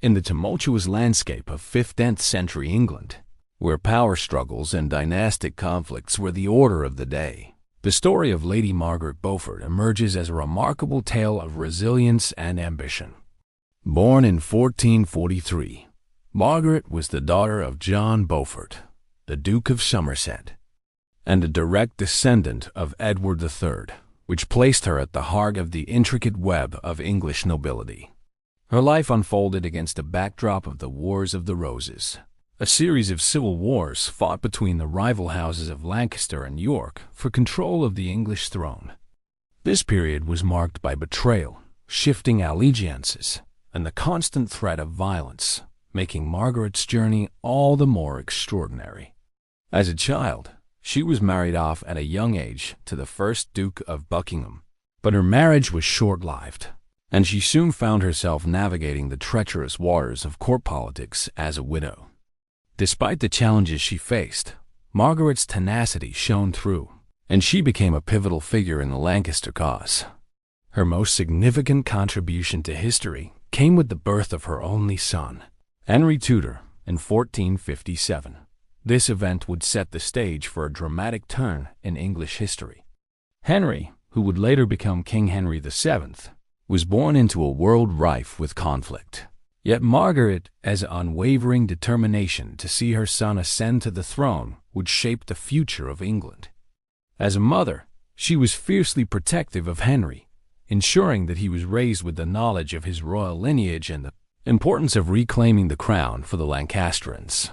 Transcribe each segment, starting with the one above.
In the tumultuous landscape of 15th century England, where power struggles and dynastic conflicts were the order of the day, the story of Lady Margaret Beaufort emerges as a remarkable tale of resilience and ambition. Born in 1443, Margaret was the daughter of John Beaufort, the Duke of Somerset, and a direct descendant of Edward III, which placed her at the heart of the intricate web of English nobility. Her life unfolded against a backdrop of the Wars of the Roses, a series of civil wars fought between the rival houses of Lancaster and York for control of the English throne. This period was marked by betrayal, shifting allegiances, and the constant threat of violence, making Margaret's journey all the more extraordinary. As a child, she was married off at a young age to the first Duke of Buckingham, but her marriage was short-lived, and she soon found herself navigating the treacherous waters of court politics as a widow. Despite the challenges she faced, Margaret's tenacity shone through, and she became a pivotal figure in the Lancaster cause. Her most significant contribution to history came with the birth of her only son, Henry Tudor, in 1457. This event would set the stage for a dramatic turn in English history. Henry, who would later become King Henry VII, was born into a world rife with conflict. Yet Margaret's unwavering determination to see her son ascend to the throne would shape the future of England. As a mother, she was fiercely protective of Henry, ensuring that he was raised with the knowledge of his royal lineage and the importance of reclaiming the crown for the Lancastrians.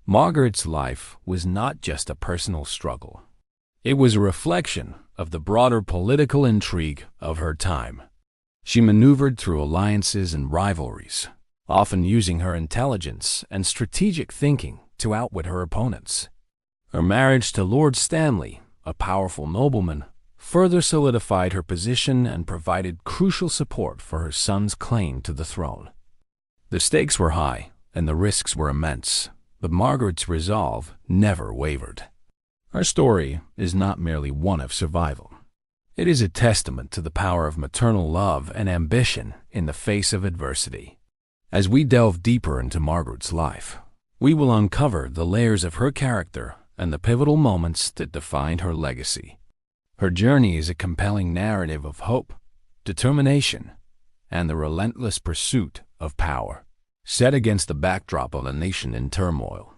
Margaret's life was not just a personal struggle. It was a reflection of the broader political intrigue of her time. She maneuvered through alliances and rivalries, often using her intelligence and strategic thinking to outwit her opponents. Her marriage to Lord Stanley, a powerful nobleman, further solidified her position and provided crucial support for her son's claim to the throne. The stakes were high and the risks were immense, but Margaret's resolve never wavered. Her story is not merely one of survival. It is a testament to the power of maternal love and ambition in the face of adversity. As we delve deeper into Margaret's life, we will uncover the layers of her character and the pivotal moments that defined her legacy. Her journey is a compelling narrative of hope, determination, and the relentless pursuit of power, set against the backdrop of a nation in turmoil.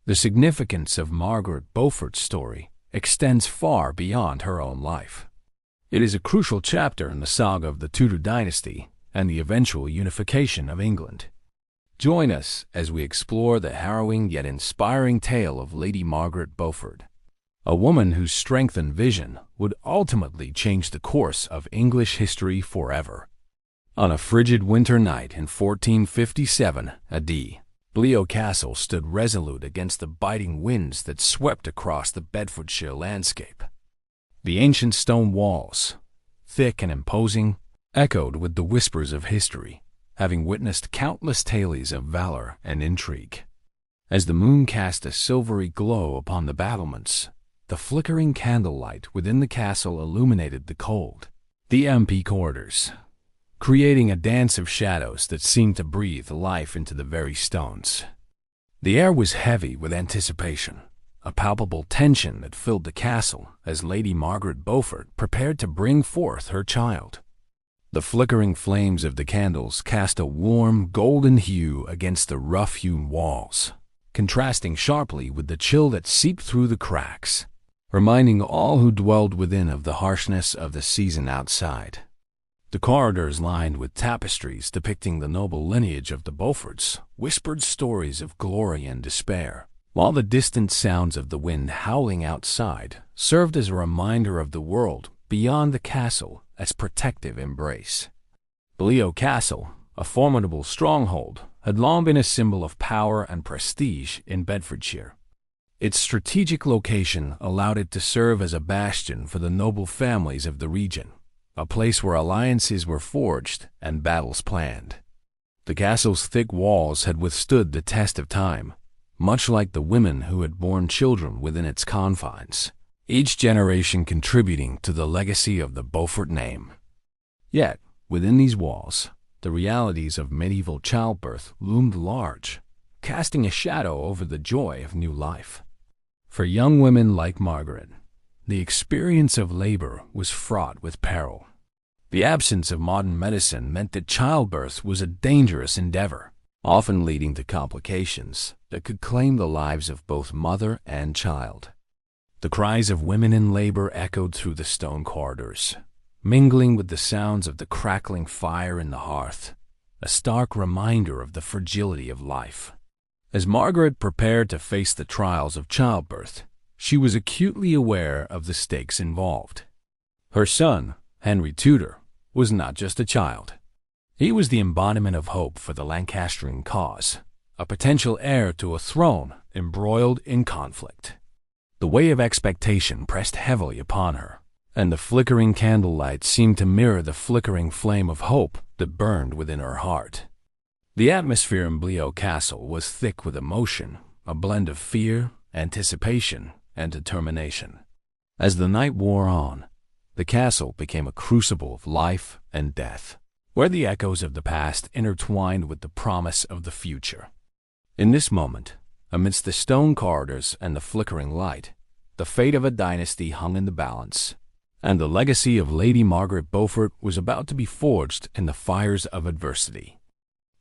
The significance of Margaret Beaufort's story extends far beyond her own life. It is a crucial chapter in the saga of the Tudor dynasty and the eventual unification of England. Join us as we explore the harrowing yet inspiring tale of Lady Margaret Beaufort, a woman whose strength and vision would ultimately change the course of English history forever. On a frigid winter night in 1457 AD, Pembroke Castle stood resolute against the biting winds that swept across the Bedfordshire landscape. The ancient stone walls, thick and imposing, echoed with the whispers of history, having witnessed countless tales of valor and intrigue. As the moon cast a silvery glow upon the battlements, the flickering candlelight within the castle illuminated the cold, the empty corridors, creating a dance of shadows that seemed to breathe life into the very stones. The air was heavy with anticipation, a palpable tension that filled the castle as Lady Margaret Beaufort prepared to bring forth her child. The flickering flames of the candles cast a warm, golden hue against the rough-hewn walls, contrasting sharply with the chill that seeped through the cracks, reminding all who dwelled within of the harshness of the season outside. The corridors lined with tapestries depicting the noble lineage of the Beauforts whispered stories of glory and despair, while the distant sounds of the wind howling outside served as a reminder of the world beyond the castle as protective embrace. Pembroke Castle, a formidable stronghold, had long been a symbol of power and prestige in Bedfordshire. Its strategic location allowed it to serve as a bastion for the noble families of the region, a place where alliances were forged and battles planned. The castle's thick walls had withstood the test of time, much like the women who had borne children within its confines, each generation contributing to the legacy of the Beaufort name. Yet, within these walls, the realities of medieval childbirth loomed large, casting a shadow over the joy of new life. For young women like Margaret, the experience of labor was fraught with peril. The absence of modern medicine meant that childbirth was a dangerous endeavor, often leading to complications that could claim the lives of both mother and child. The cries of women in labor echoed through the stone corridors, mingling with the sounds of the crackling fire in the hearth, a stark reminder of the fragility of life. As Margaret prepared to face the trials of childbirth, she was acutely aware of the stakes involved. Her son, Henry Tudor, was not just a child. He was the embodiment of hope for the Lancastrian cause, a potential heir to a throne embroiled in conflict. The weight of expectation pressed heavily upon her, and the flickering candlelight seemed to mirror the flickering flame of hope that burned within her heart. The atmosphere in Pembroke Castle was thick with emotion, a blend of fear, anticipation, and determination. As the night wore on, the castle became a crucible of life and death, where the echoes of the past intertwined with the promise of the future. In this moment, amidst the stone corridors and the flickering light, the fate of a dynasty hung in the balance, and the legacy of Lady Margaret Beaufort was about to be forged in the fires of adversity.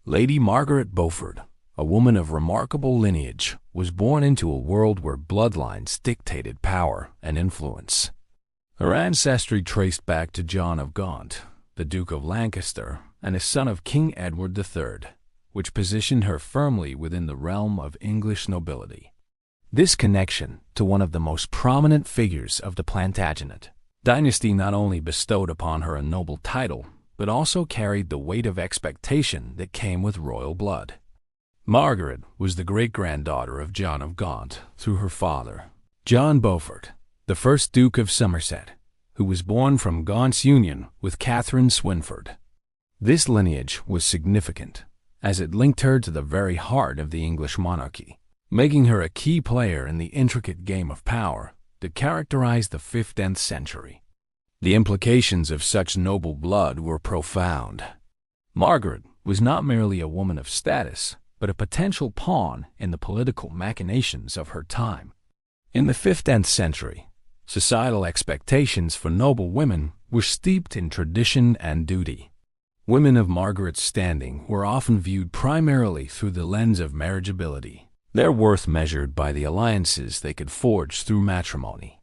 Lady Margaret Beaufort, a woman of remarkable lineage, was born into a world where bloodlines dictated power and influence. Her ancestry traced back to John of Gaunt, the Duke of Lancaster, and a son of King Edward III, which positioned her firmly within the realm of English nobility. This connection to one of the most prominent figures of the Plantagenet dynasty not only bestowed upon her a noble title, but also carried the weight of expectation that came with royal blood. Margaret was the great-granddaughter of John of Gaunt through her father, John Beaufort, the first Duke of Somerset, who was born from Gaunt's union with Catherine Swynford. This lineage was significant, as it linked her to the very heart of the English monarchy, making her a key player in the intricate game of power that characterized the 15th century. The implications of such noble blood were profound. Margaret was not merely a woman of status, but a potential pawn in the political machinations of her time. In the 15th century, societal expectations for noble women were steeped in tradition and duty. Women of Margaret's standing were often viewed primarily through the lens of marriageability, their worth measured by the alliances they could forge through matrimony.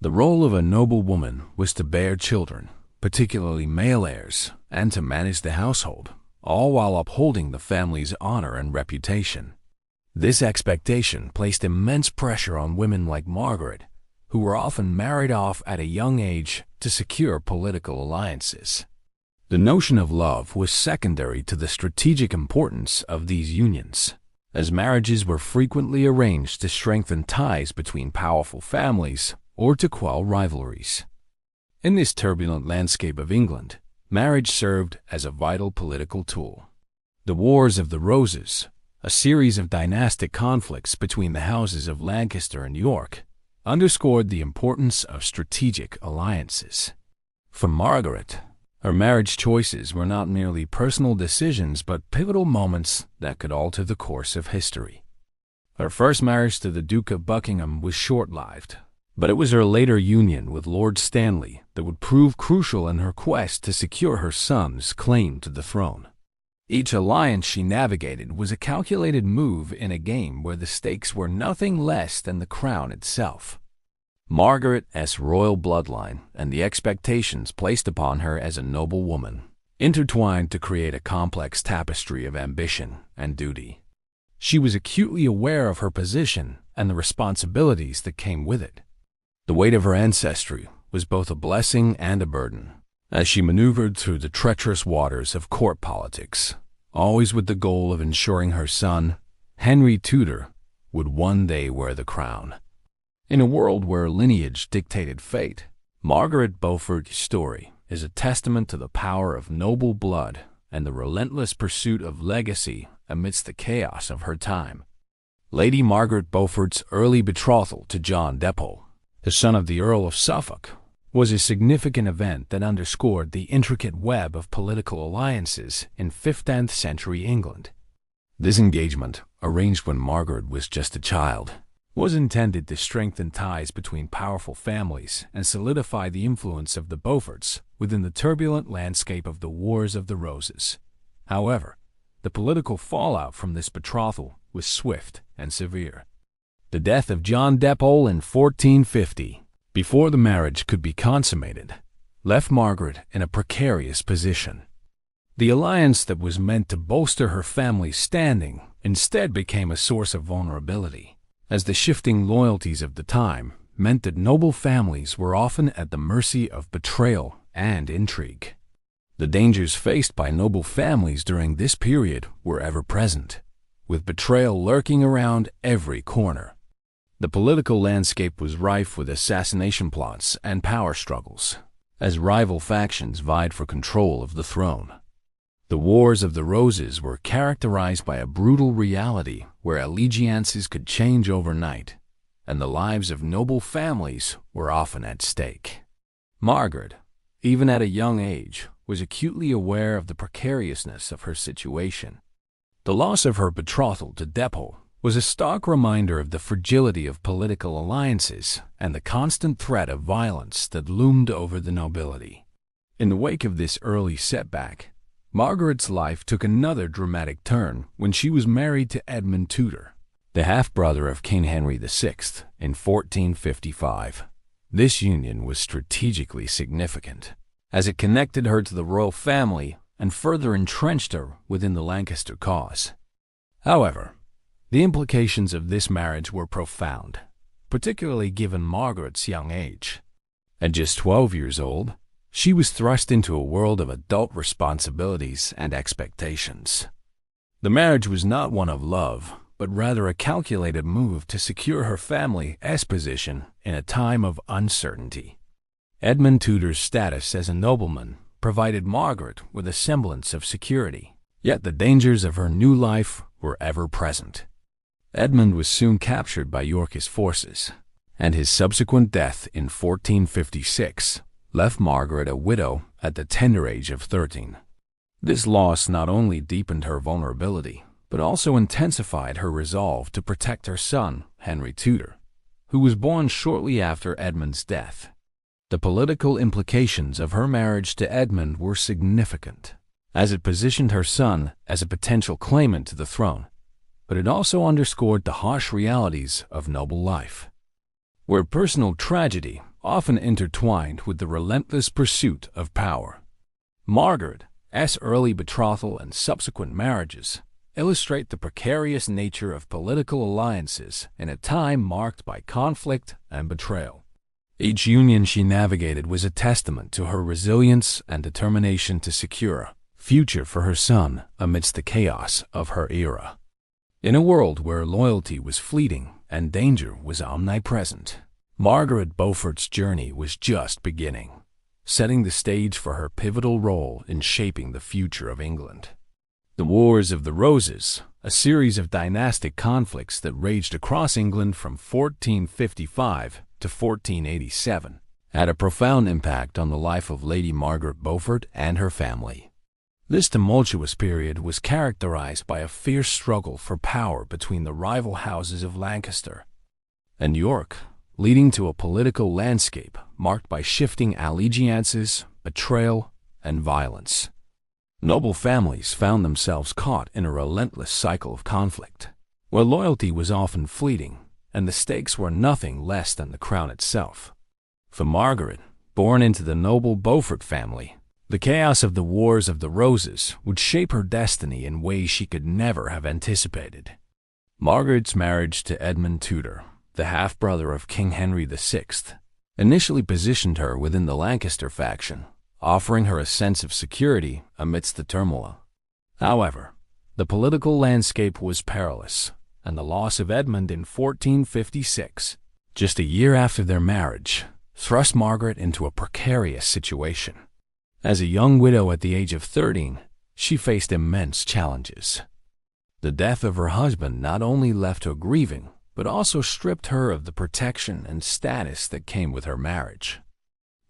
The role of a noble woman was to bear children, particularly male heirs, and to manage the household, all while upholding the family's honor and reputation. This expectation placed immense pressure on women like Margaret, who were often married off at a young age to secure political alliances. The notion of love was secondary to the strategic importance of these unions, as marriages were frequently arranged to strengthen ties between powerful families or to quell rivalries. In this turbulent landscape of England, marriage served as a vital political tool. The Wars of the Roses, a series of dynastic conflicts between the houses of Lancaster and York, underscored the importance of strategic alliances. For Margaret, her marriage choices were not merely personal decisions but pivotal moments that could alter the course of history. Her first marriage to the Duke of Buckingham was short-lived, but it was her later union with Lord Stanley that would prove crucial in her quest to secure her son's claim to the throne. Each alliance she navigated was a calculated move in a game where the stakes were nothing less than the crown itself. Margaret's royal bloodline and the expectations placed upon her as a noble woman intertwined to create a complex tapestry of ambition and duty. She was acutely aware of her position and the responsibilities that came with it. The weight of her ancestry was both a blessing and a burden, as she maneuvered through the treacherous waters of court politics, always with the goal of ensuring her son, Henry Tudor, would one day wear the crown. In a world where lineage dictated fate, Margaret Beaufort's story is a testament to the power of noble blood and the relentless pursuit of legacy amidst the chaos of her time. Lady Margaret Beaufort's early betrothal to John Depot, the son of the Earl of Suffolk, was a significant event that underscored the intricate web of political alliances in 15th century England. This engagement, arranged when Margaret was just a child, was intended to strengthen ties between powerful families and solidify the influence of the Beauforts within the turbulent landscape of the Wars of the Roses. However, the political fallout from this betrothal was swift and severe. The death of John Depole in 1450, before the marriage could be consummated, left Margaret in a precarious position. The alliance that was meant to bolster her family's standing instead became a source of vulnerability, as the shifting loyalties of the time meant that noble families were often at the mercy of betrayal and intrigue. The dangers faced by noble families during this period were ever present, with betrayal lurking around every corner. The political landscape was rife with assassination plots and power struggles, as rival factions vied for control of the throne. The Wars of the Roses were characterized by a brutal reality where allegiances could change overnight, and the lives of noble families were often at stake. Margaret, even at a young age, was acutely aware of the precariousness of her situation. The loss of her betrothal to Depole was a stark reminder of the fragility of political alliances and the constant threat of violence that loomed over the nobility. In the wake of this early setback, Margaret's life took another dramatic turn when she was married to Edmund Tudor, the half-brother of King Henry VI, in 1455. This union was strategically significant, as it connected her to the royal family and further entrenched her within the Lancaster cause. However, the implications of this marriage were profound, particularly given Margaret's young age. At just 12 years old, she was thrust into a world of adult responsibilities and expectations. The marriage was not one of love, but rather a calculated move to secure her family's position in a time of uncertainty. Edmund Tudor's status as a nobleman provided Margaret with a semblance of security, yet the dangers of her new life were ever present. Edmund was soon captured by Yorkist forces, and his subsequent death in 1456 left Margaret a widow at the tender age of 13. This loss not only deepened her vulnerability, but also intensified her resolve to protect her son, Henry Tudor, who was born shortly after Edmund's death. The political implications of her marriage to Edmund were significant, as it positioned her son as a potential claimant to the throne, but it also underscored the harsh realities of noble life, where personal tragedy often intertwined with the relentless pursuit of power. Margaret's early betrothal and subsequent marriages illustrate the precarious nature of political alliances in a time marked by conflict and betrayal. Each union she navigated was a testament to her resilience and determination to secure a future for her son amidst the chaos of her era. In a world where loyalty was fleeting and danger was omnipresent, Margaret Beaufort's journey was just beginning, setting the stage for her pivotal role in shaping the future of England. The Wars of the Roses, a series of dynastic conflicts that raged across England from 1455 to 1487, had a profound impact on the life of Lady Margaret Beaufort and her family. This tumultuous period was characterized by a fierce struggle for power between the rival houses of Lancaster and York, leading to a political landscape marked by shifting allegiances, betrayal, and violence. Noble families found themselves caught in a relentless cycle of conflict, where loyalty was often fleeting and the stakes were nothing less than the crown itself. For Margaret, born into the noble Beaufort family, the chaos of the Wars of the Roses would shape her destiny in ways she could never have anticipated. Margaret's marriage to Edmund Tudor, the half-brother of King Henry VI, initially positioned her within the Lancaster faction, offering her a sense of security amidst the turmoil. However, the political landscape was perilous, and the loss of Edmund in 1456, just a year after their marriage, thrust Margaret into a precarious situation. As a young widow at the age of 13, she faced immense challenges. The death of her husband not only left her grieving, but also stripped her of the protection and status that came with her marriage.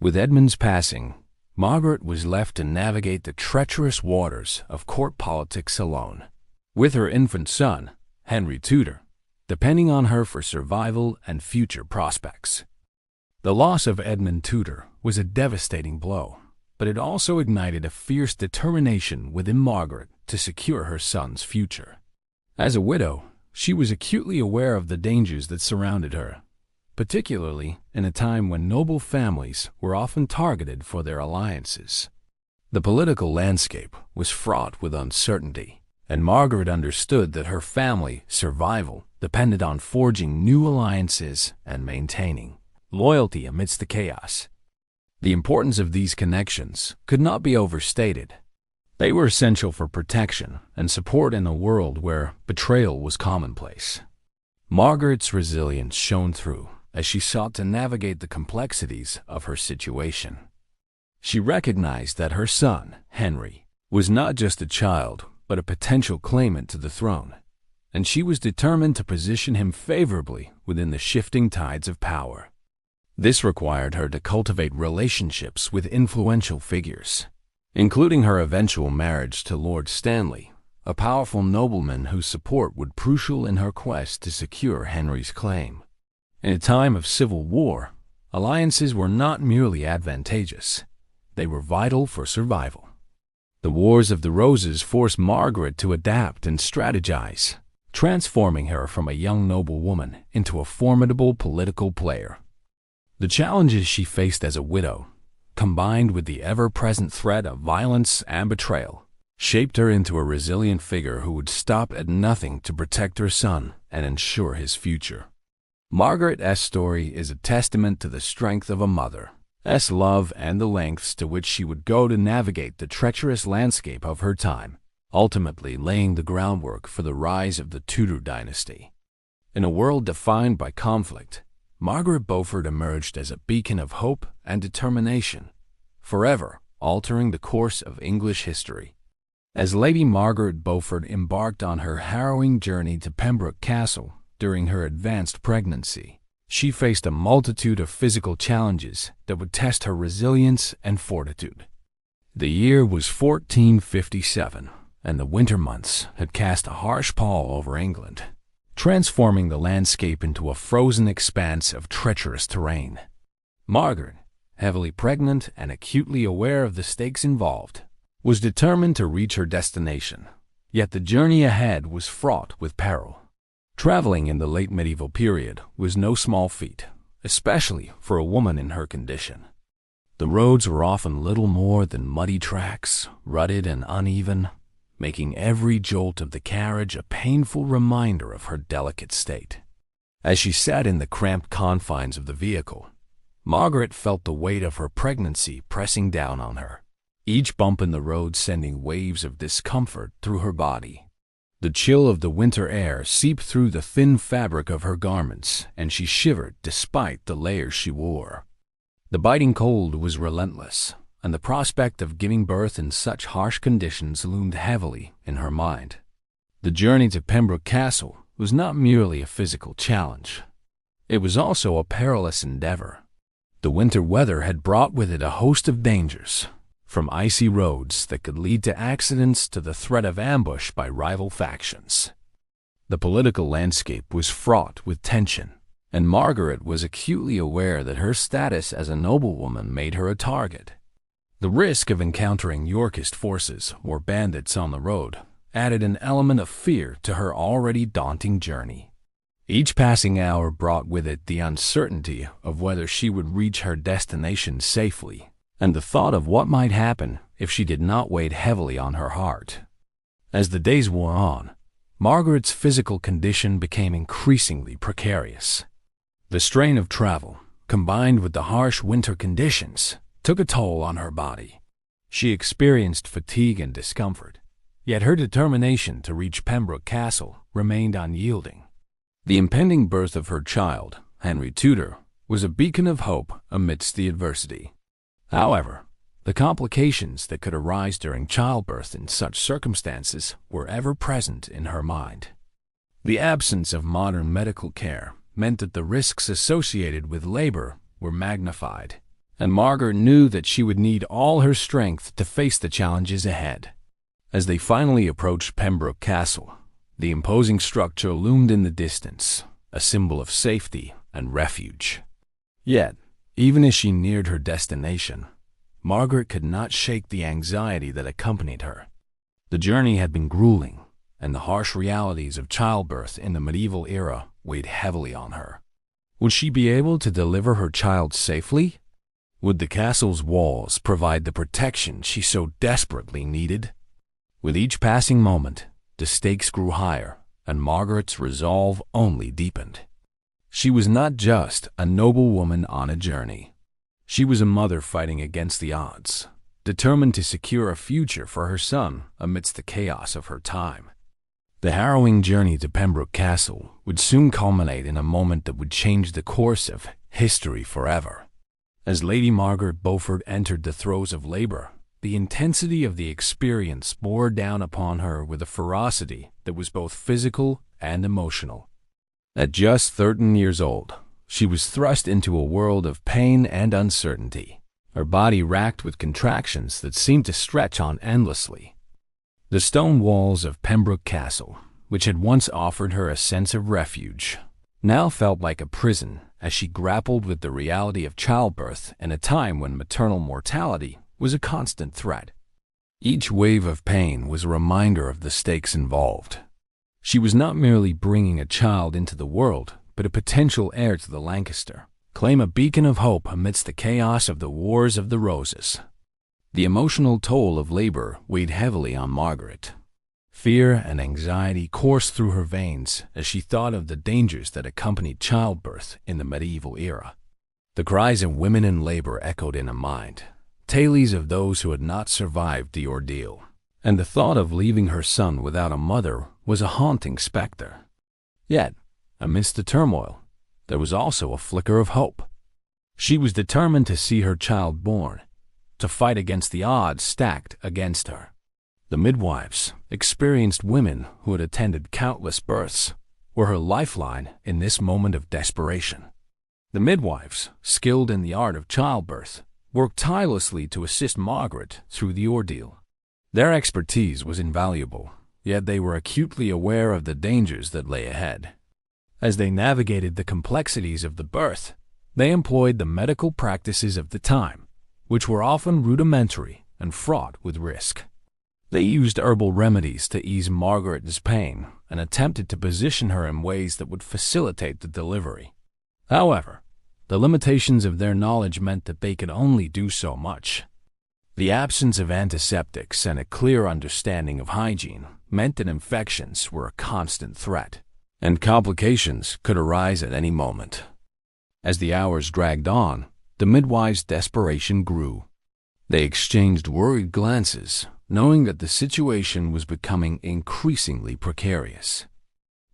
With Edmund's passing, Margaret was left to navigate the treacherous waters of court politics alone, with her infant son, Henry Tudor, depending on her for survival and future prospects. The loss of Edmund Tudor was a devastating blow, but it also ignited a fierce determination within Margaret to secure her son's future. As a widow, she was acutely aware of the dangers that surrounded her, particularly in a time when noble families were often targeted for their alliances. The political landscape was fraught with uncertainty, and Margaret understood that her family's survival depended on forging new alliances and maintaining loyalty amidst the chaos. The importance of these connections could not be overstated. They were essential for protection and support in a world where betrayal was commonplace. Margaret's resilience shone through as she sought to navigate the complexities of her situation. She recognized that her son, Henry, was not just a child, but a potential claimant to the throne, and she was determined to position him favorably within the shifting tides of power. This required her to cultivate relationships with influential figures, including her eventual marriage to Lord Stanley, a powerful nobleman whose support would be crucial in her quest to secure Henry's claim. In a time of civil war, alliances were not merely advantageous, they were vital for survival. The Wars of the Roses forced Margaret to adapt and strategize, transforming her from a young noblewoman into a formidable political player. The challenges she faced as a widow, combined with the ever-present threat of violence and betrayal, shaped her into a resilient figure who would stop at nothing to protect her son and ensure his future. Margaret's story is a testament to the strength of a mother's love and the lengths to which she would go to navigate the treacherous landscape of her time, ultimately laying the groundwork for the rise of the Tudor dynasty. In a world defined by conflict, Margaret Beaufort emerged as a beacon of hope and determination, forever altering the course of English history. As Lady Margaret Beaufort embarked on her harrowing journey to Pembroke Castle during her advanced pregnancy, she faced a multitude of physical challenges that would test her resilience and fortitude. The year was 1457, and the winter months had cast a harsh pall over England, transforming the landscape into a frozen expanse of treacherous terrain. Margaret, heavily pregnant and acutely aware of the stakes involved, was determined to reach her destination, yet the journey ahead was fraught with peril. Traveling in the late medieval period was no small feat, especially for a woman in her condition. The roads were often little more than muddy tracks, rutted and uneven, making every jolt of the carriage a painful reminder of her delicate state. As she sat in the cramped confines of the vehicle, Margaret felt the weight of her pregnancy pressing down on her, each bump in the road sending waves of discomfort through her body. The chill of the winter air seeped through the thin fabric of her garments, and she shivered despite the layers she wore. The biting cold was relentless, and the prospect of giving birth in such harsh conditions loomed heavily in her mind. The journey to Pembroke Castle was not merely a physical challenge. It was also a perilous endeavor. The winter weather had brought with it a host of dangers, from icy roads that could lead to accidents to the threat of ambush by rival factions. The political landscape was fraught with tension, and Margaret was acutely aware that her status as a noblewoman made her a target. The risk of encountering Yorkist forces or bandits on the road added an element of fear to her already daunting journey. Each passing hour brought with it the uncertainty of whether she would reach her destination safely, and the thought of what might happen if she did not weigh heavily on her heart. As the days wore on, Margaret's physical condition became increasingly precarious. The strain of travel, combined with the harsh winter conditions, took a toll on her body. She experienced fatigue and discomfort, yet her determination to reach Pembroke Castle remained unyielding. The impending birth of her child, Henry Tudor, was a beacon of hope amidst the adversity. However, the complications that could arise during childbirth in such circumstances were ever present in her mind. The absence of modern medical care meant that the risks associated with labor were magnified, and Margaret knew that she would need all her strength to face the challenges ahead. As they finally approached Pembroke Castle, the imposing structure loomed in the distance, a symbol of safety and refuge. Yet, even as she neared her destination, Margaret could not shake the anxiety that accompanied her. The journey had been grueling, and the harsh realities of childbirth in the medieval era weighed heavily on her. Would she be able to deliver her child safely? Would the castle's walls provide the protection she so desperately needed? With each passing moment, the stakes grew higher, and Margaret's resolve only deepened. She was not just a noble woman on a journey. She was a mother fighting against the odds, determined to secure a future for her son amidst the chaos of her time. The harrowing journey to Pembroke Castle would soon culminate in a moment that would change the course of history forever. As Lady Margaret Beaufort entered the throes of labor, the intensity of the experience bore down upon her with a ferocity that was both physical and emotional. At just 13 years old, she was thrust into a world of pain and uncertainty, her body racked with contractions that seemed to stretch on endlessly. The stone walls of Pembroke Castle, which had once offered her a sense of refuge, now felt like a prison as she grappled with the reality of childbirth in a time when maternal mortality was a constant threat. Each wave of pain was a reminder of the stakes involved. She was not merely bringing a child into the world, but a potential heir to the Lancaster, claim a beacon of hope amidst the chaos of the Wars of the Roses. The emotional toll of labor weighed heavily on Margaret. Fear and anxiety coursed through her veins as she thought of the dangers that accompanied childbirth in the medieval era. The cries of women in labor echoed in her mind, tales of those who had not survived the ordeal, and the thought of leaving her son without a mother was a haunting specter. Yet, amidst the turmoil, there was also a flicker of hope. She was determined to see her child born, to fight against the odds stacked against her. The midwives, experienced women who had attended countless births, were her lifeline in this moment of desperation. The midwives, skilled in the art of childbirth, worked tirelessly to assist Margaret through the ordeal. Their expertise was invaluable, yet they were acutely aware of the dangers that lay ahead. As they navigated the complexities of the birth, they employed the medical practices of the time, which were often rudimentary and fraught with risk. They used herbal remedies to ease Margaret's pain and attempted to position her in ways that would facilitate the delivery. However, the limitations of their knowledge meant that they could only do so much. The absence of antiseptics and a clear understanding of hygiene meant that infections were a constant threat, and complications could arise at any moment. As the hours dragged on, the midwives' desperation grew. They exchanged worried glances, knowing that the situation was becoming increasingly precarious.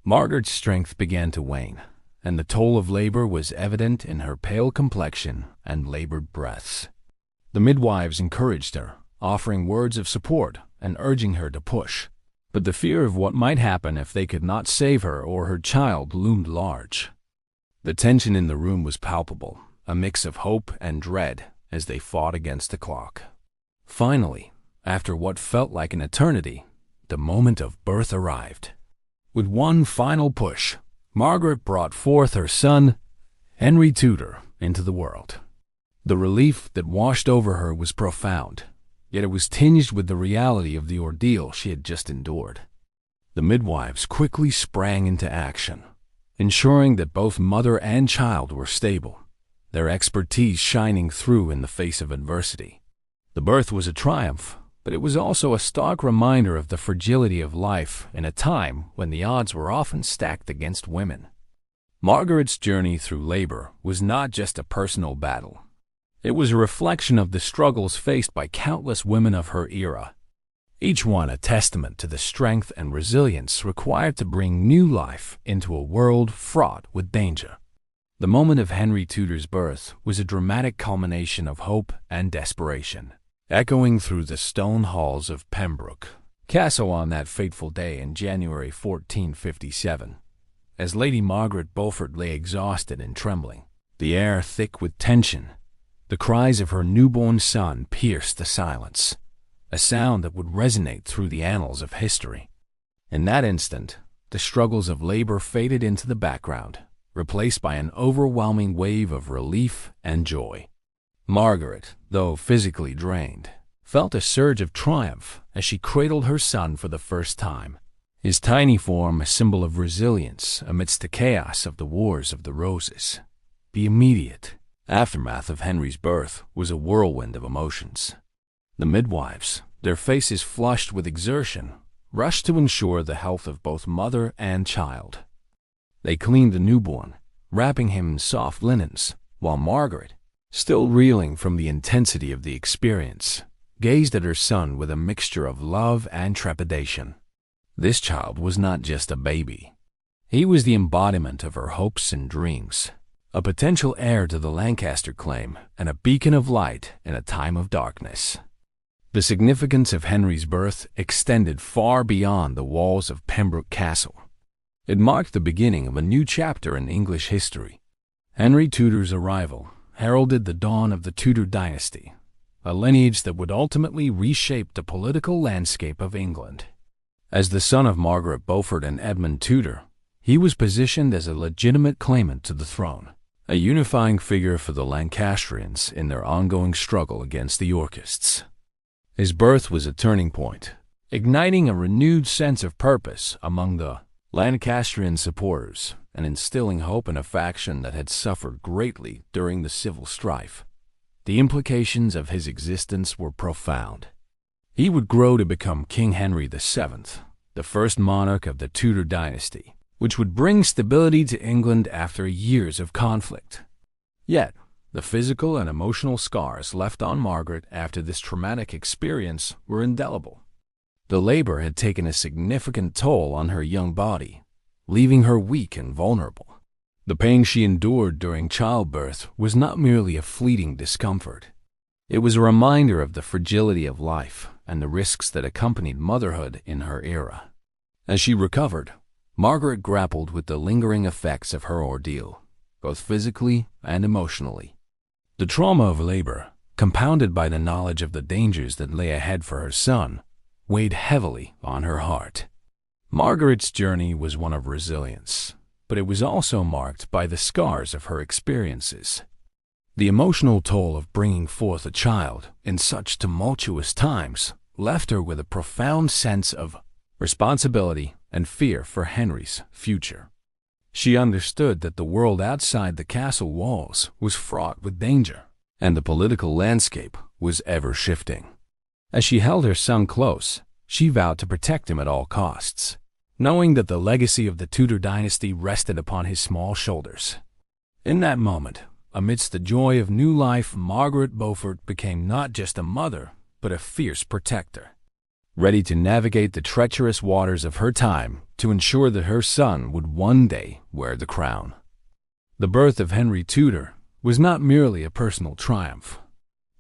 Margaret's strength began to wane, and the toll of labor was evident in her pale complexion and labored breaths. The midwives encouraged her, offering words of support and urging her to push. But the fear of what might happen if they could not save her or her child loomed large. The tension in the room was palpable, a mix of hope and dread as they fought against the clock. Finally, after what felt like an eternity, the moment of birth arrived. With one final push, Margaret brought forth her son, Henry Tudor, into the world. The relief that washed over her was profound, yet it was tinged with the reality of the ordeal she had just endured. The midwives quickly sprang into action, ensuring that both mother and child were stable, their expertise shining through in the face of adversity. The birth was a triumph, but it was also a stark reminder of the fragility of life in a time when the odds were often stacked against women. Margaret's journey through labor was not just a personal battle. It was a reflection of the struggles faced by countless women of her era, each one a testament to the strength and resilience required to bring new life into a world fraught with danger. The moment of Henry Tudor's birth was a dramatic culmination of hope and desperation, echoing through the stone halls of Pembroke Castle on that fateful day in January 1457. As Lady Margaret Beaufort lay exhausted and trembling, the air thick with tension, The cries of her newborn son pierced the silence, a sound that would resonate through the annals of history. In that instant, the struggles of labor faded into the background, replaced by an overwhelming wave of relief and joy. Margaret, though physically drained, felt a surge of triumph as she cradled her son for the first time, his tiny form a symbol of resilience amidst the chaos of the Wars of the Roses. The immediate aftermath of Henry's birth was a whirlwind of emotions. The midwives, their faces flushed with exertion, rushed to ensure the health of both mother and child. They cleaned the newborn, wrapping him in soft linens, while Margaret, still reeling from the intensity of the experience, gazed at her son with a mixture of love and trepidation. This child was not just a baby. He was the embodiment of her hopes and dreams, a potential heir to the Lancaster claim and a beacon of light in a time of darkness. The significance of Henry's birth extended far beyond the walls of Pembroke Castle. It marked the beginning of a new chapter in English history. Henry Tudor's arrival heralded the dawn of the Tudor dynasty, a lineage that would ultimately reshape the political landscape of England. As the son of Margaret Beaufort and Edmund Tudor, he was positioned as a legitimate claimant to the throne, a unifying figure for the Lancastrians in their ongoing struggle against the Yorkists. His birth was a turning point, igniting a renewed sense of purpose among the Lancastrian supporters and instilling hope in a faction that had suffered greatly during the civil strife. The implications of his existence were profound. He would grow to become King Henry VII, the first monarch of the Tudor dynasty, which would bring stability to England after years of conflict. Yet, the physical and emotional scars left on Margaret after this traumatic experience were indelible. The labor had taken a significant toll on her young body, leaving her weak and vulnerable. The pain she endured during childbirth was not merely a fleeting discomfort. It was a reminder of the fragility of life and the risks that accompanied motherhood in her era. As she recovered, Margaret grappled with the lingering effects of her ordeal, both physically and emotionally. The trauma of labor, compounded by the knowledge of the dangers that lay ahead for her son, weighed heavily on her heart. Margaret's journey was one of resilience, but it was also marked by the scars of her experiences. The emotional toll of bringing forth a child in such tumultuous times left her with a profound sense of responsibility and fear for Henry's future. She understood that the world outside the castle walls was fraught with danger, and the political landscape was ever shifting. As she held her son close, she vowed to protect him at all costs, knowing that the legacy of the Tudor dynasty rested upon his small shoulders. In that moment, amidst the joy of new life, Margaret Beaufort became not just a mother, but a fierce protector, ready to navigate the treacherous waters of her time to ensure that her son would one day wear the crown. The birth of Henry Tudor was not merely a personal triumph.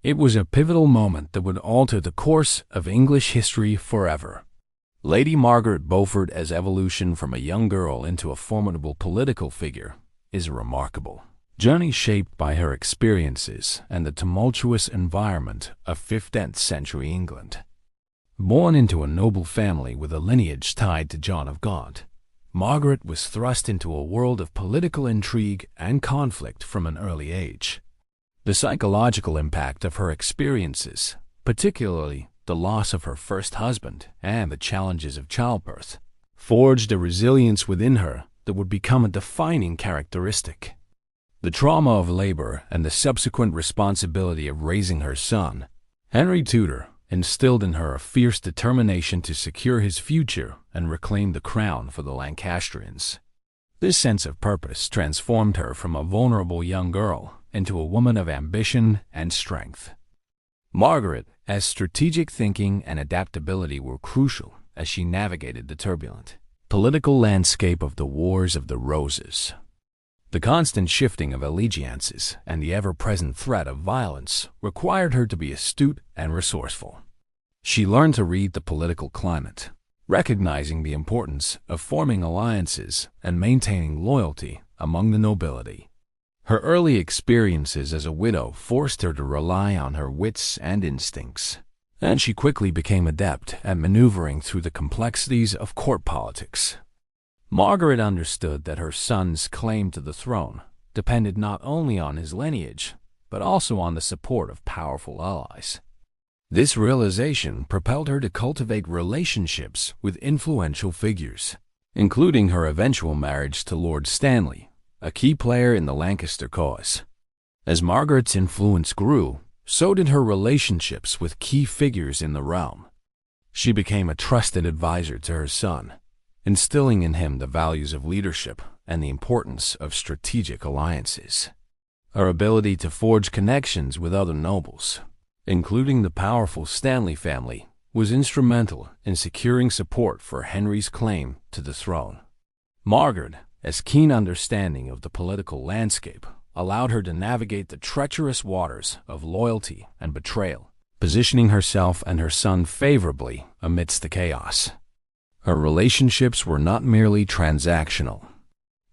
It was a pivotal moment that would alter the course of English history forever. Lady Margaret Beaufort as evolution from a young girl into a formidable political figure is a remarkable journey shaped by her experiences and the tumultuous environment of 15th century England. Born into a noble family with a lineage tied to John of Gaunt, Margaret was thrust into a world of political intrigue and conflict from an early age. The psychological impact of her experiences, particularly the loss of her first husband and the challenges of childbirth, forged a resilience within her that would become a defining characteristic. The trauma of labor and the subsequent responsibility of raising her son, Henry Tudor, instilled in her a fierce determination to secure his future and reclaim the crown for the Lancastrians. This sense of purpose transformed her from a vulnerable young girl into a woman of ambition and strength. Margaret, as strategic thinking and adaptability were crucial as she navigated the turbulent political landscape of the Wars of the Roses. The constant shifting of allegiances and the ever-present threat of violence required her to be astute and resourceful. She learned to read the political climate, recognizing the importance of forming alliances and maintaining loyalty among the nobility. Her early experiences as a widow forced her to rely on her wits and instincts, and she quickly became adept at maneuvering through the complexities of court politics. Margaret understood that her son's claim to the throne depended not only on his lineage, but also on the support of powerful allies. This realization propelled her to cultivate relationships with influential figures, including her eventual marriage to Lord Stanley, a key player in the Lancaster cause. As Margaret's influence grew, so did her relationships with key figures in the realm. She became a trusted advisor to her son, instilling in him the values of leadership and the importance of strategic alliances. Her ability to forge connections with other nobles, including the powerful Stanley family, was instrumental in securing support for Henry's claim to the throne. Margaret's keen understanding of the political landscape allowed her to navigate the treacherous waters of loyalty and betrayal, positioning herself and her son favorably amidst the chaos. Her relationships were not merely transactional.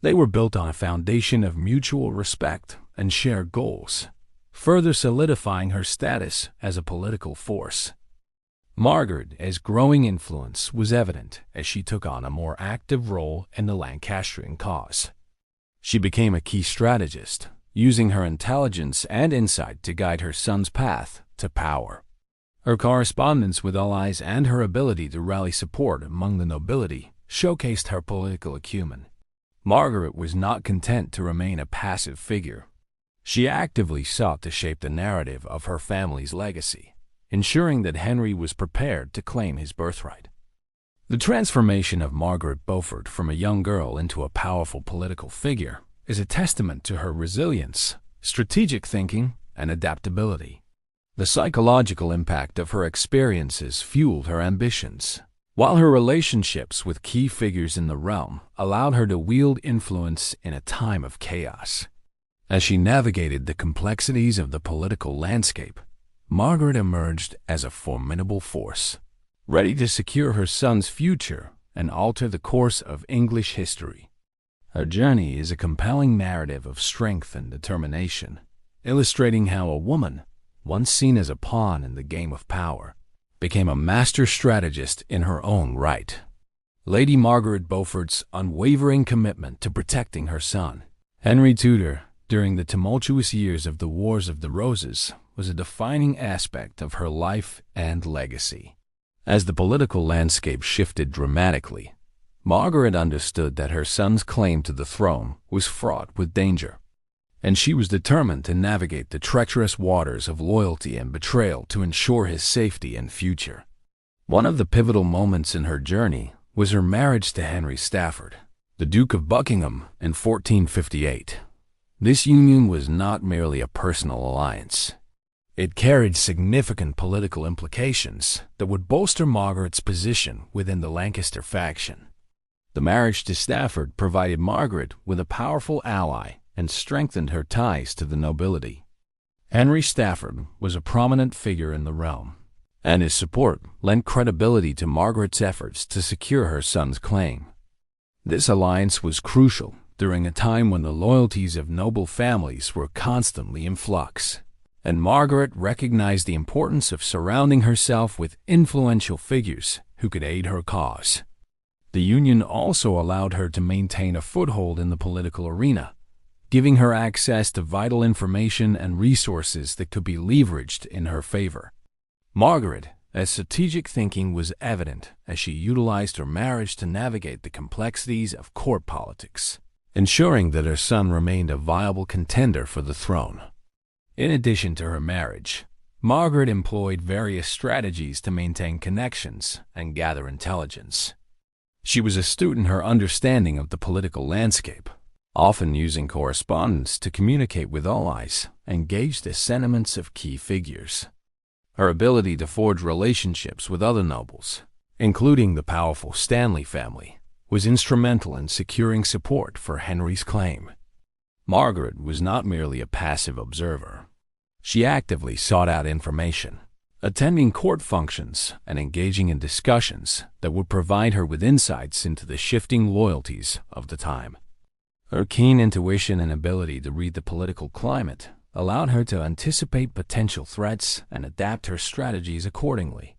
They were built on a foundation of mutual respect and shared goals, further solidifying her status as a political force. Margaret's growing influence was evident as she took on a more active role in the Lancastrian cause. She became a key strategist, using her intelligence and insight to guide her son's path to power. Her correspondence with allies and her ability to rally support among the nobility showcased her political acumen. Margaret was not content to remain a passive figure. She actively sought to shape the narrative of her family's legacy, ensuring that Henry was prepared to claim his birthright. The transformation of Margaret Beaufort from a young girl into a powerful political figure is a testament to her resilience, strategic thinking, and adaptability. The psychological impact of her experiences fueled her ambitions, while her relationships with key figures in the realm allowed her to wield influence in a time of chaos. As she navigated the complexities of the political landscape, Margaret emerged as a formidable force, ready to secure her son's future and alter the course of English history. Her journey is a compelling narrative of strength and determination, illustrating how a woman, once seen as a pawn in the game of power, became a master strategist in her own right. Lady Margaret Beaufort's unwavering commitment to protecting her son, Henry Tudor, during the tumultuous years of the Wars of the Roses, was a defining aspect of her life and legacy. As the political landscape shifted dramatically, Margaret understood that her son's claim to the throne was fraught with danger, and she was determined to navigate the treacherous waters of loyalty and betrayal to ensure his safety and future. One of the pivotal moments in her journey was her marriage to Henry Stafford, the Duke of Buckingham, in 1458. This union was not merely a personal alliance. It carried significant political implications that would bolster Margaret's position within the Lancaster faction. The marriage to Stafford provided Margaret with a powerful ally and strengthened her ties to the nobility. Henry Stafford was a prominent figure in the realm, and his support lent credibility to Margaret's efforts to secure her son's claim. This alliance was crucial during a time when the loyalties of noble families were constantly in flux, and Margaret recognized the importance of surrounding herself with influential figures who could aid her cause. The union also allowed her to maintain a foothold in the political arena, giving her access to vital information and resources that could be leveraged in her favor. Margaret's strategic thinking was evident as she utilized her marriage to navigate the complexities of court politics, ensuring that her son remained a viable contender for the throne. In addition to her marriage, Margaret employed various strategies to maintain connections and gather intelligence. She was astute in her understanding of the political landscape, often using correspondence to communicate with allies and gauge the sentiments of key figures. Her ability to forge relationships with other nobles, including the powerful Stanley family, was instrumental in securing support for Henry's claim. Margaret was not merely a passive observer. She actively sought out information, attending court functions and engaging in discussions that would provide her with insights into the shifting loyalties of the time. Her keen intuition and ability to read the political climate allowed her to anticipate potential threats and adapt her strategies accordingly.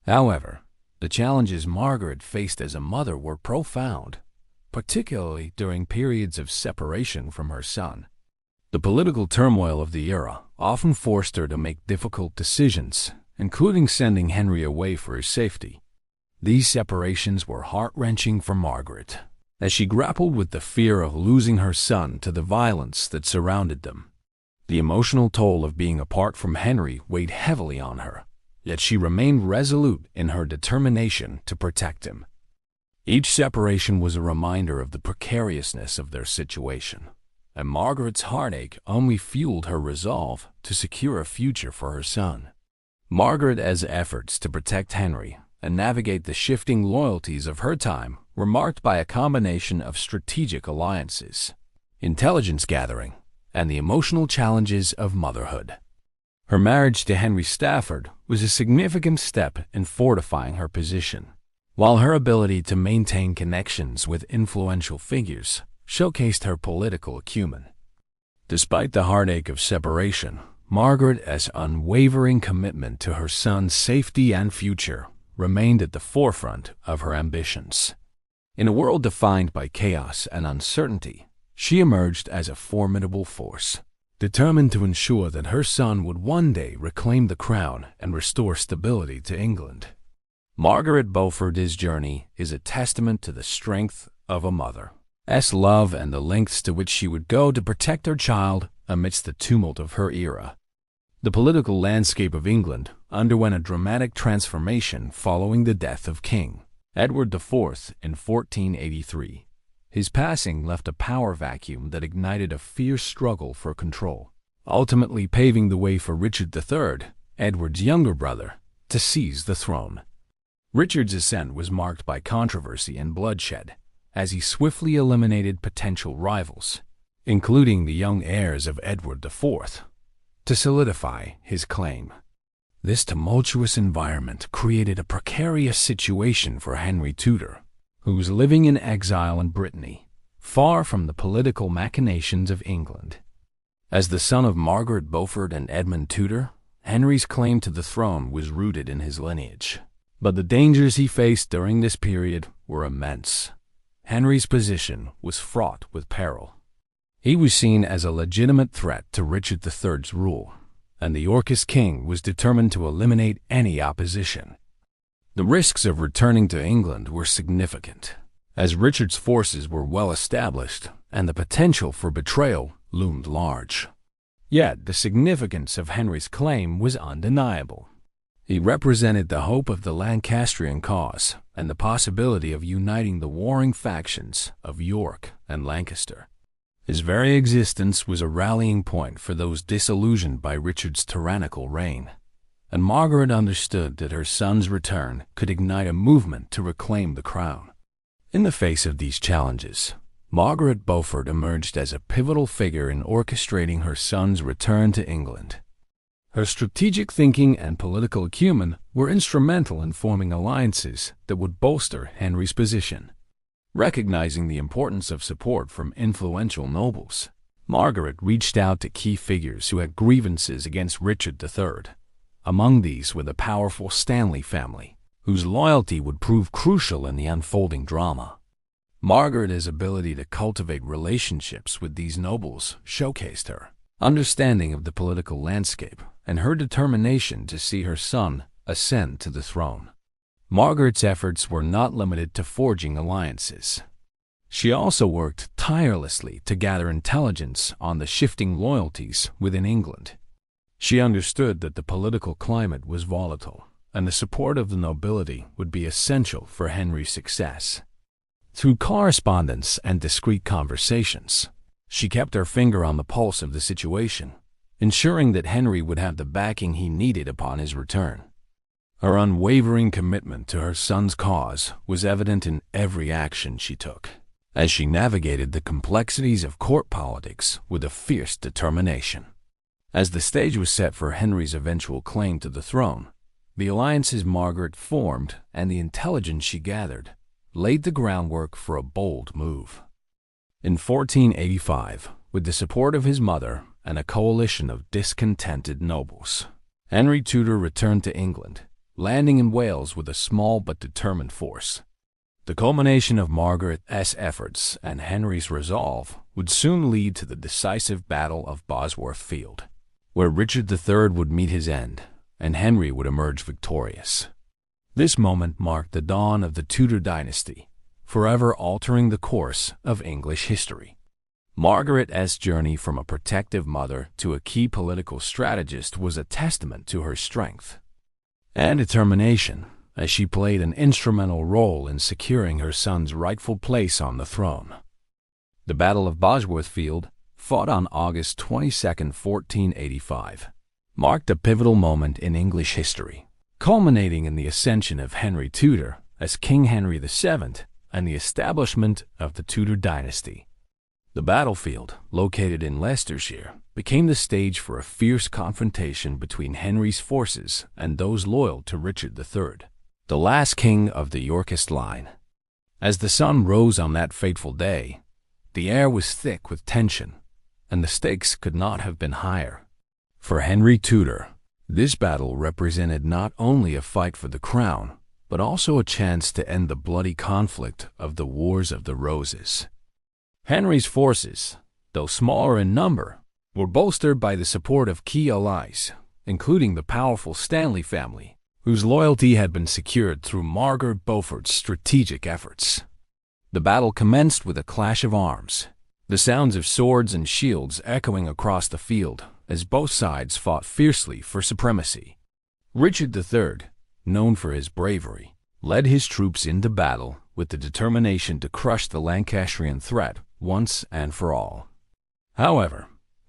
However, the challenges Margaret faced as a mother were profound, particularly during periods of separation from her son. The political turmoil of the era often forced her to make difficult decisions, including sending Henry away for his safety. These separations were heart-wrenching for Margaret, as she grappled with the fear of losing her son to the violence that surrounded them. The emotional toll of being apart from Henry weighed heavily on her, yet she remained resolute in her determination to protect him. Each separation was a reminder of the precariousness of their situation, and Margaret's heartache only fueled her resolve to secure a future for her son. Margaret's efforts to protect Henry and navigate the shifting loyalties of her time were marked by a combination of strategic alliances, intelligence gathering, and the emotional challenges of motherhood. Her marriage to Henry Stafford was a significant step in fortifying her position, while her ability to maintain connections with influential figures showcased her political acumen. Despite the heartache of separation, Margaret's unwavering commitment to her son's safety and future remained at the forefront of her ambitions. In a world defined by chaos and uncertainty, she emerged as a formidable force, determined to ensure that her son would one day reclaim the crown and restore stability to England. Margaret Beaufort's journey is a testament to the strength of a mother's love and the lengths to which she would go to protect her child amidst the tumult of her era. The political landscape of England underwent a dramatic transformation following the death of King Edward IV in 1483. His passing left a power vacuum that ignited a fierce struggle for control, ultimately paving the way for Richard III, Edward's younger brother, to seize the throne. Richard's ascent was marked by controversy and bloodshed, as he swiftly eliminated potential rivals, including the young heirs of Edward IV, to solidify his claim. This tumultuous environment created a precarious situation for Henry Tudor, who was living in exile in Brittany, far from the political machinations of England. As the son of Margaret Beaufort and Edmund Tudor, Henry's claim to the throne was rooted in his lineage. But the dangers he faced during this period were immense. Henry's position was fraught with peril. He was seen as a legitimate threat to Richard III's rule, and the Yorkist king was determined to eliminate any opposition. The risks of returning to England were significant, as Richard's forces were well established and the potential for betrayal loomed large. Yet the significance of Henry's claim was undeniable. He represented the hope of the Lancastrian cause and the possibility of uniting the warring factions of York and Lancaster. His very existence was a rallying point for those disillusioned by Richard's tyrannical reign, and Margaret understood that her son's return could ignite a movement to reclaim the crown. In the face of these challenges, Margaret Beaufort emerged as a pivotal figure in orchestrating her son's return to England. Her strategic thinking and political acumen were instrumental in forming alliances that would bolster Henry's position. Recognizing the importance of support from influential nobles, Margaret reached out to key figures who had grievances against Richard III. Among these were the powerful Stanley family, whose loyalty would prove crucial in the unfolding drama. Margaret's ability to cultivate relationships with these nobles showcased her understanding of the political landscape and her determination to see her son ascend to the throne. Margaret's efforts were not limited to forging alliances. She also worked tirelessly to gather intelligence on the shifting loyalties within England. She understood that the political climate was volatile, and the support of the nobility would be essential for Henry's success. Through correspondence and discreet conversations, she kept her finger on the pulse of the situation, ensuring that Henry would have the backing he needed upon his return. Her unwavering commitment to her son's cause was evident in every action she took, as she navigated the complexities of court politics with a fierce determination. As the stage was set for Henry's eventual claim to the throne, the alliances Margaret formed and the intelligence she gathered laid the groundwork for a bold move. In 1485, with the support of his mother and a coalition of discontented nobles, Henry Tudor returned to England, landing in Wales with a small but determined force. The culmination of Margaret's efforts and Henry's resolve would soon lead to the decisive Battle of Bosworth Field, where Richard III would meet his end and Henry would emerge victorious. This moment marked the dawn of the Tudor dynasty, forever altering the course of English history. Margaret's journey from a protective mother to a key political strategist was a testament to her strength and determination, as she played an instrumental role in securing her son's rightful place on the throne. The Battle of Bosworth Field, fought on August 22, 1485, marked a pivotal moment in English history, culminating in the ascension of Henry Tudor as King Henry VII and the establishment of the Tudor dynasty. The battlefield, located in Leicestershire, became the stage for a fierce confrontation between Henry's forces and those loyal to Richard III, the last king of the Yorkist line. As the sun rose on that fateful day, the air was thick with tension, and the stakes could not have been higher. For Henry Tudor, this battle represented not only a fight for the crown, but also a chance to end the bloody conflict of the Wars of the Roses. Henry's forces, though smaller in number, were bolstered by the support of key allies, including the powerful Stanley family, whose loyalty had been secured through Margaret Beaufort's strategic efforts. The battle commenced with a clash of arms, the sounds of swords and shields echoing across the field as both sides fought fiercely for supremacy. Richard III, known for his bravery, led his troops into battle with the determination to crush the Lancastrian threat once and for all. However,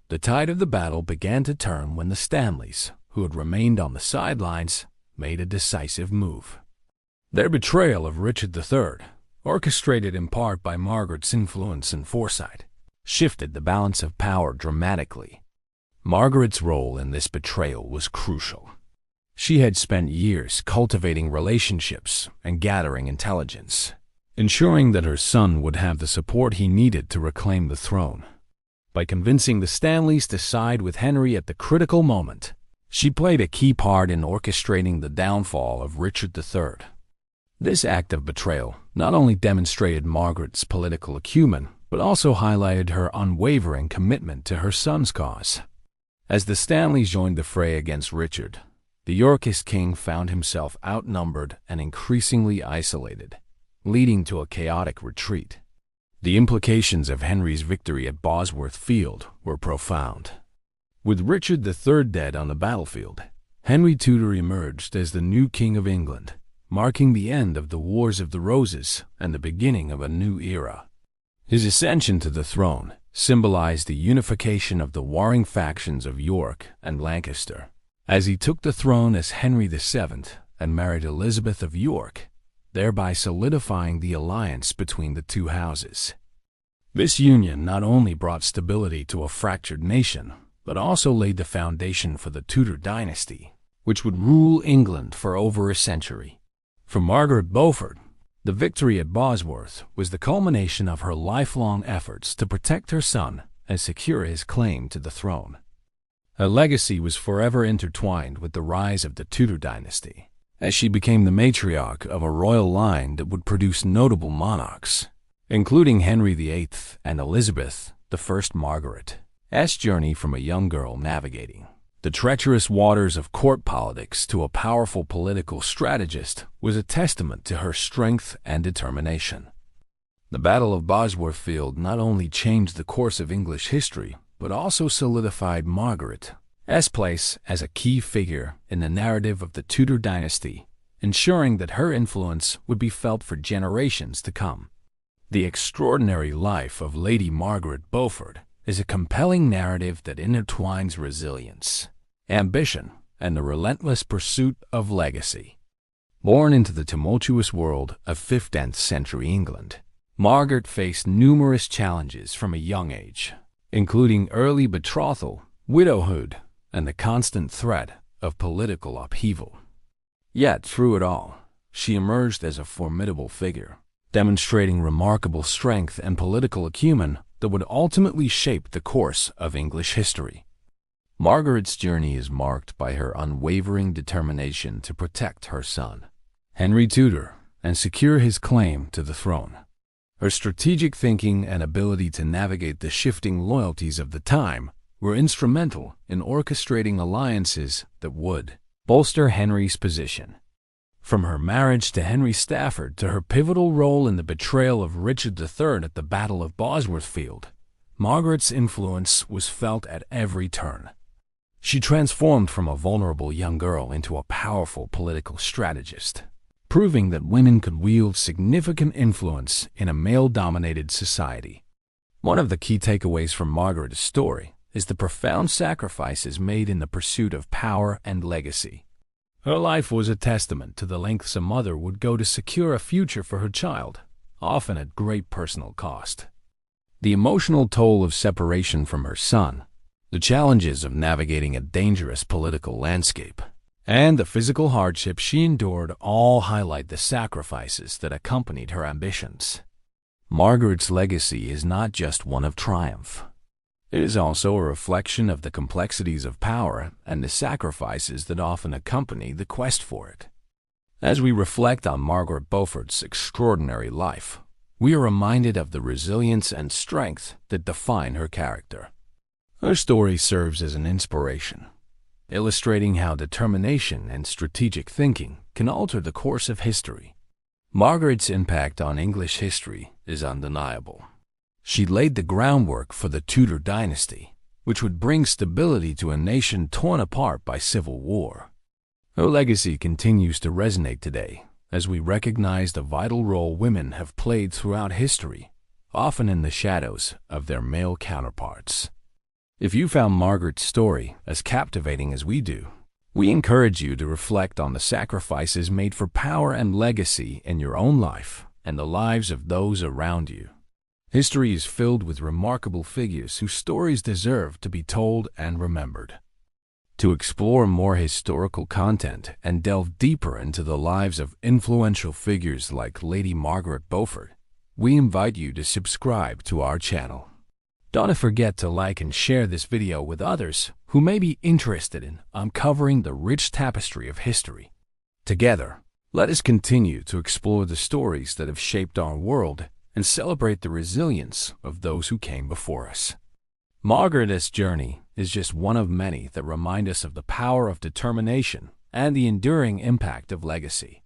the tide of the battle began to turn when the Stanleys, who had remained on the sidelines, made a decisive move. Their betrayal of Richard III, orchestrated in part by Margaret's influence and foresight, shifted the balance of power dramatically. Margaret's role in this betrayal was crucial. She had spent years cultivating relationships and gathering intelligence, ensuring that her son would have the support he needed to reclaim the throne. By convincing the Stanleys to side with Henry at the critical moment, she played a key part in orchestrating the downfall of Richard III. This act of betrayal not only demonstrated Margaret's political acumen, but also highlighted her unwavering commitment to her son's cause. As the Stanleys joined the fray against Richard, the Yorkist king found himself outnumbered and increasingly isolated, leading to a chaotic retreat. The implications of Henry's victory at Bosworth Field were profound. With Richard III dead on the battlefield, Henry Tudor emerged as the new King of England, marking the end of the Wars of the Roses and the beginning of a new era. His ascension to the throne symbolized the unification of the warring factions of York and Lancaster, as he took the throne as Henry VII and married Elizabeth of York, thereby solidifying the alliance between the two houses. This union not only brought stability to a fractured nation, but also laid the foundation for the Tudor dynasty, which would rule England for over a century. For Margaret Beaufort, the victory at Bosworth was the culmination of her lifelong efforts to protect her son and secure his claim to the throne. Her legacy was forever intertwined with the rise of the Tudor dynasty, as she became the matriarch of a royal line that would produce notable monarchs, including Henry VIII and Elizabeth I Margaret's journey from a young girl navigating the treacherous waters of court politics to a powerful political strategist was a testament to her strength and determination. The Battle of Bosworth Field not only changed the course of English history, but also solidified Margaret's place as a key figure in the narrative of the Tudor dynasty, ensuring that her influence would be felt for generations to come. The extraordinary life of Lady Margaret Beaufort is a compelling narrative that intertwines resilience, ambition, and the relentless pursuit of legacy. Born into the tumultuous world of 15th century England, Margaret faced numerous challenges from a young age, including early betrothal, widowhood, and the constant threat of political upheaval. Yet, through it all, she emerged as a formidable figure, demonstrating remarkable strength and political acumen that would ultimately shape the course of English history. Margaret's journey is marked by her unwavering determination to protect her son, Henry Tudor, and secure his claim to the throne. Her strategic thinking and ability to navigate the shifting loyalties of the time were instrumental in orchestrating alliances that would bolster Henry's position. From her marriage to Henry Stafford to her pivotal role in the betrayal of Richard III at the Battle of Bosworth Field, Margaret's influence was felt at every turn. She transformed from a vulnerable young girl into a powerful political strategist, proving that women could wield significant influence in a male-dominated society. One of the key takeaways from Margaret's story is the profound sacrifices made in the pursuit of power and legacy. Her life was a testament to the lengths a mother would go to secure a future for her child, often at great personal cost. The emotional toll of separation from her son, the challenges of navigating a dangerous political landscape, and the physical hardship she endured all highlight the sacrifices that accompanied her ambitions. Margaret's legacy is not just one of triumph. It is also a reflection of the complexities of power and the sacrifices that often accompany the quest for it. As we reflect on Margaret Beaufort's extraordinary life, we are reminded of the resilience and strength that define her character. Her story serves as an inspiration, illustrating how determination and strategic thinking can alter the course of history. Margaret's impact on English history is undeniable. She laid the groundwork for the Tudor dynasty, which would bring stability to a nation torn apart by civil war. Her legacy continues to resonate today as we recognize the vital role women have played throughout history, often in the shadows of their male counterparts. If you found Margaret's story as captivating as we do, we encourage you to reflect on the sacrifices made for power and legacy in your own life and the lives of those around you. History is filled with remarkable figures whose stories deserve to be told and remembered. To explore more historical content and delve deeper into the lives of influential figures like Lady Margaret Beaufort, we invite you to subscribe to our channel. Don't forget to like and share this video with others who may be interested in uncovering the rich tapestry of history. Together, let us continue to explore the stories that have shaped our world and celebrate the resilience of those who came before us. Margaret's journey is just one of many that remind us of the power of determination and the enduring impact of legacy.